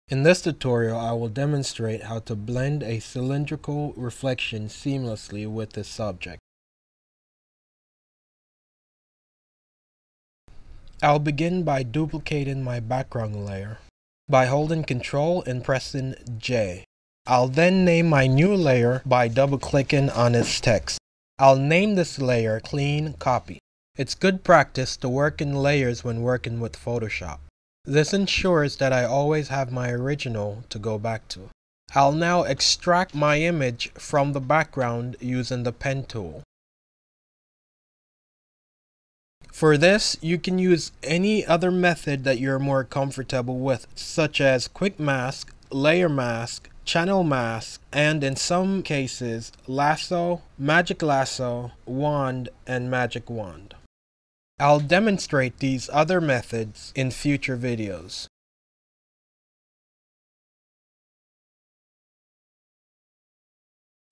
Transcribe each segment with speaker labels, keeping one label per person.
Speaker 1: In this tutorial, I will demonstrate how to blend a cylindrical reflection seamlessly with this subject. I'll begin by duplicating my background layer by holding Ctrl and pressing J. I'll then name my new layer by double-clicking on its text. I'll name this layer Clean Copy. It's good practice to work in layers when working with Photoshop. This ensures that I always have my original to go back to. I'll now extract my image from the background using the pen tool. For this, you can use any other method that you're more comfortable with, such as quick mask, layer mask, channel mask, and in some cases, lasso, magic lasso, wand, and magic wand. I'll demonstrate these other methods in future videos.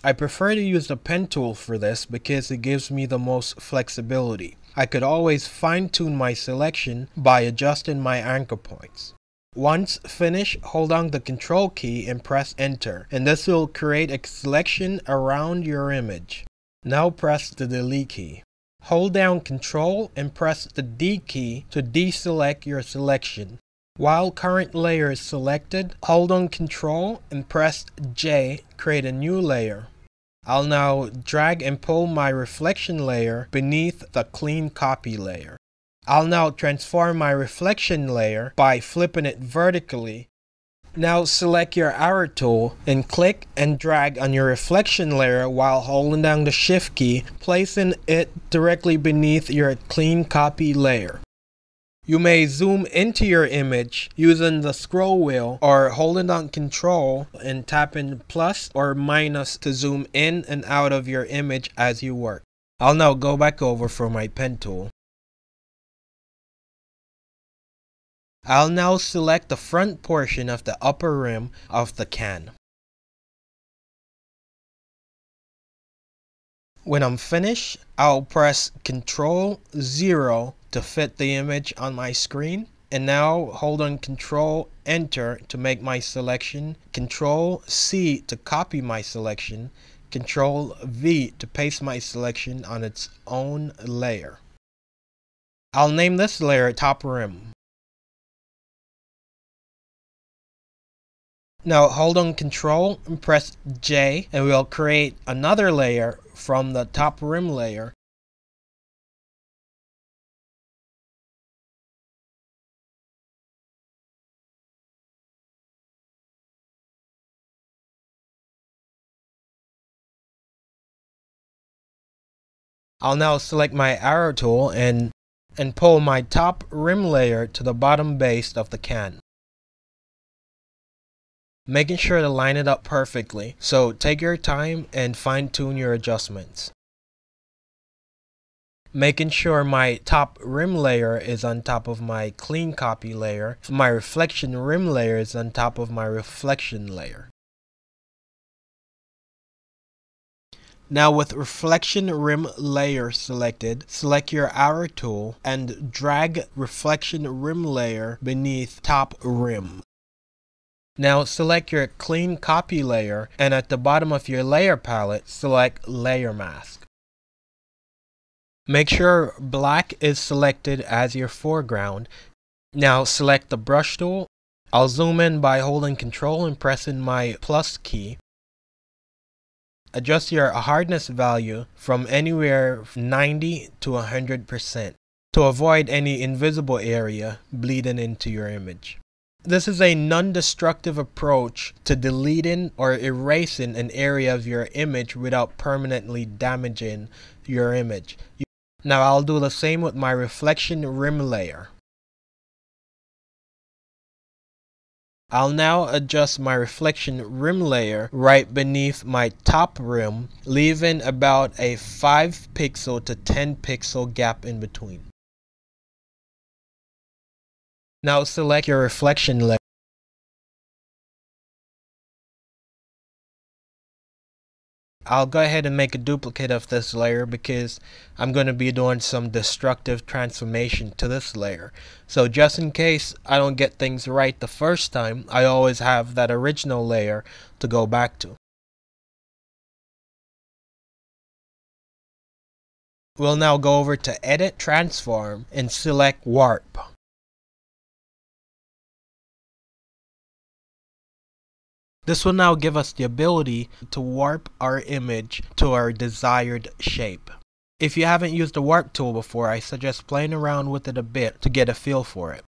Speaker 1: I prefer to use the pen tool for this because it gives me the most flexibility. I could always fine-tune my selection by adjusting my anchor points. Once finished, hold down the Control key and press Enter, and this will create a selection around your image. Now press the Delete key. Hold down Control and press the D key to deselect your selection. While current layer is selected, hold on Control and press J, create a new layer. I'll now drag and pull my reflection layer beneath the clean copy layer. I'll now transform my reflection layer by flipping it vertically. Now select your arrow tool and click and drag on your reflection layer while holding down the Shift key, placing it directly beneath your clean copy layer. You may zoom into your image using the scroll wheel or holding down Control and tapping plus or minus to zoom in and out of your image as you work. I'll now go back over for my pen tool. I'll now select the front portion of the upper rim of the can. When I'm finished, I'll press Ctrl 0 to fit the image on my screen, and now hold on Ctrl Enter to make my selection, Ctrl C to copy my selection, Ctrl V to paste my selection on its own layer. I'll name this layer Top Rim. Now hold on Control and press J, and we'll create another layer from the top rim layer. I'll now select my arrow tool and pull my top rim layer to the bottom base of the can, making sure to line it up perfectly, so take your time and fine-tune your adjustments. Making sure my top rim layer is on top of my clean copy layer, my reflection rim layer is on top of my reflection layer. Now with reflection rim layer selected, select your arrow tool and drag reflection rim layer beneath top rim. Now select your clean copy layer and at the bottom of your layer palette, select layer mask. Make sure black is selected as your foreground. Now select the brush tool. I'll zoom in by holding Control and pressing my plus key. Adjust your hardness value from anywhere 90 to 100% to avoid any invisible area bleeding into your image. This is a non-destructive approach to deleting or erasing an area of your image without permanently damaging your image. Now I'll do the same with my reflection rim layer. I'll now adjust my reflection rim layer right beneath my top rim, leaving about a 5 pixel to 10 pixel gap in between. Now select your reflection layer. I'll go ahead and make a duplicate of this layer because I'm going to be doing some destructive transformation to this layer. So just in case I don't get things right the first time, I always have that original layer to go back to. We'll now go over to Edit Transform and select Warp. This will now give us the ability to warp our image to our desired shape. If you haven't used the warp tool before, I suggest playing around with it a bit to get a feel for it.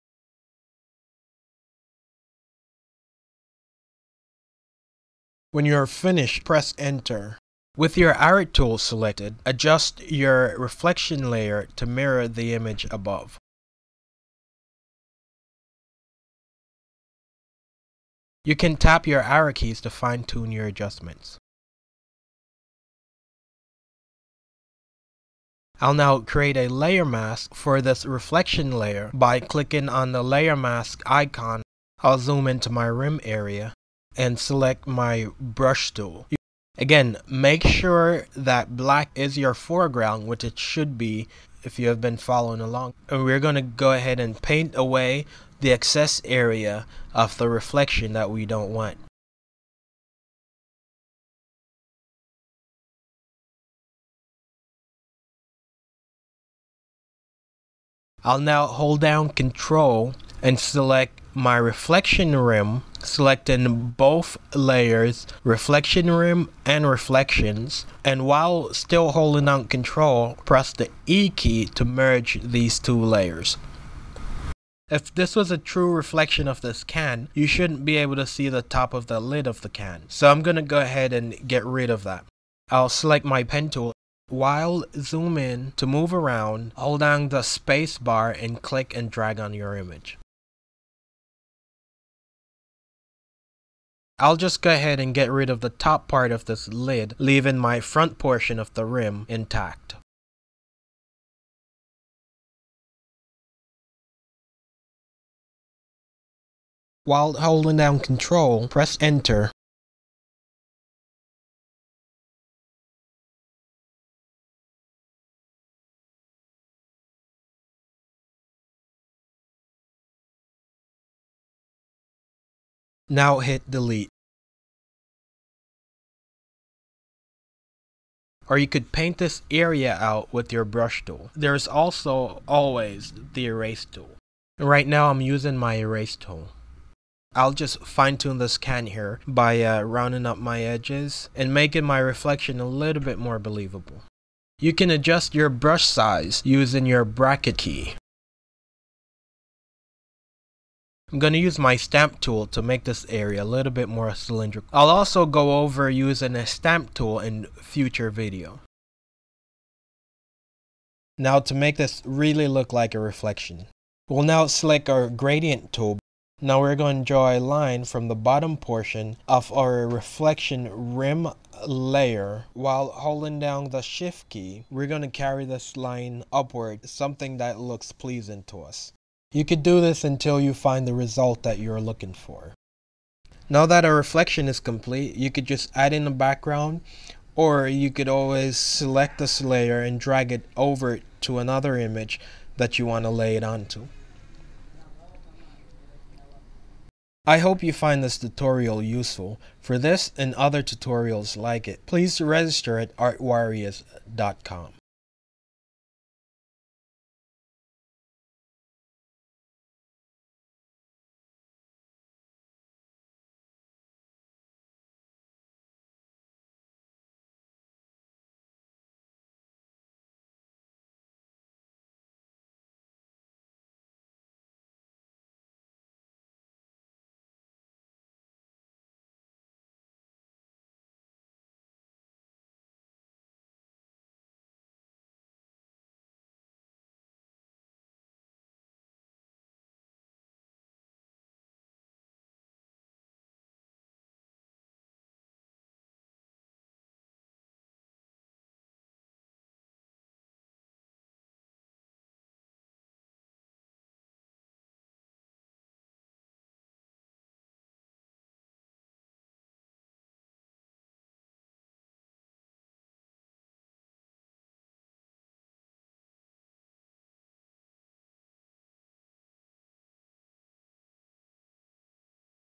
Speaker 1: When you're finished, press enter. With your arrow tool selected, adjust your reflection layer to mirror the image above. You can tap your arrow keys to fine-tune your adjustments. I'll now create a layer mask for this reflection layer by clicking on the layer mask icon. I'll zoom into my rim area and select my brush tool. Again, make sure that black is your foreground, which it should be if you have been following along. And we're going to go ahead and paint away the excess area of the reflection that we don't want. I'll now hold down Control and select my reflection rim, selecting both layers, reflection rim and reflections, and while still holding down Control, press the E key to merge these two layers. If this was a true reflection of this can, you shouldn't be able to see the top of the lid of the can. So I'm going to go ahead and get rid of that. I'll select my pen tool. While zoom in to move around, hold down the space bar and click and drag on your image. I'll just go ahead and get rid of the top part of this lid, leaving my front portion of the rim intact. While holding down Control, press Enter. Now hit Delete. Or you could paint this area out with your brush tool. There's also always the erase tool. Right now I'm using my erase tool. I'll just fine tune this can here by rounding up my edges and making my reflection a little bit more believable. You can adjust your brush size using your bracket key. I'm going to use my stamp tool to make this area a little bit more cylindrical. I'll also go over using a stamp tool in future video. Now to make this really look like a reflection, we'll now select our gradient tool. Now we're going to draw a line from the bottom portion of our reflection rim layer. While holding down the shift key, we're going to carry this line upward, something that looks pleasing to us. You could do this until you find the result that you're looking for. Now that our reflection is complete, you could just add in a background, or you could always select this layer and drag it over to another image that you want to lay it onto. I hope you find this tutorial useful. For this and other tutorials like it, please register at artwarriors.com.